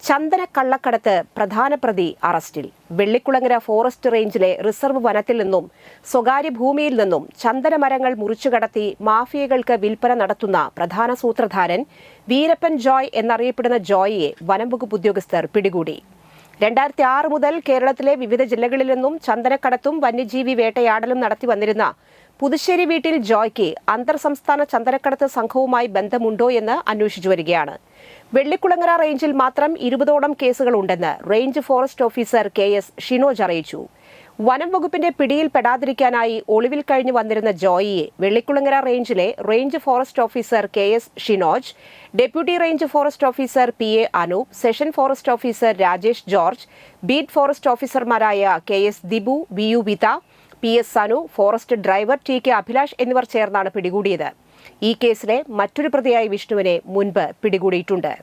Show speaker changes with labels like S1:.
S1: ചന്ദന കള്ളക്കടത്ത് പ്രധാന പ്രതി അറസ്റ്റിൽ. വെള്ളിക്കുളങ്ങര ഫോറസ്റ്റ് റേഞ്ചിലെ റിസർവ് വനത്തിൽ നിന്നും സ്വകാര്യ ഭൂമിയിൽ നിന്നും ചന്ദനമരങ്ങൾ മുറിച്ചുകടത്തി മാഫിയകൾക്ക് വിൽപ്പന നടത്തുന്ന പ്രധാന സൂത്രധാരൻ വീരപ്പൻ ജോയ് എന്നറിയപ്പെടുന്ന ജോയിയെ വനംവകുപ്പ് ഉദ്യോഗസ്ഥർ പിടികൂടി. 2006 മുതൽ കേരളത്തിലെ വിവിധ ജില്ലകളിൽ നിന്നും ചന്ദനക്കടത്തും വന്യജീവി വേട്ടയാടലും നടത്തി വന്നിരുന്ന പുതുശ്ശേരി വീട്ടിൽ ജോയ്ക്ക് അന്തർ സംസ്ഥാന ചന്ദനക്കടത്ത് സംഘവുമായി ബന്ധമുണ്ടോ എന്ന് അന്വേഷിച്ചു വരികയാണ്. വെള്ളിക്കുളങ്ങര റേഞ്ചിൽ മാത്രം 20ഓളം കേസുകളുണ്ടെന്ന് range forest officer KS Shinoj അറിയിച്ചു. വനം വകുപ്പിന്റെ പിടിയിൽപ്പെടാതിരിക്കാനായി ഒളിവിൽ കഴിഞ്ഞു വന്നിരുന്ന ജോയിയെ വെള്ളിക്കുളങ്ങര റേഞ്ചിലെ range forest officer KS Shinoj, deputy range forest officer PA Anoop, section forest officer Rajesh George, beat forest ഓഫീസർമാരായ KS Dibu, VU Vitha, PS Sanu, forest driver TK Abhilash എന്നിവർ ചേർന്നാണ് പിടികൂടിയത്. ഈ കേസിലെ മറ്റൊരു പ്രതിയായ വിഷ്ണുവിനെ മുൻപ് പിടികൂടിയിട്ടുണ്ട്.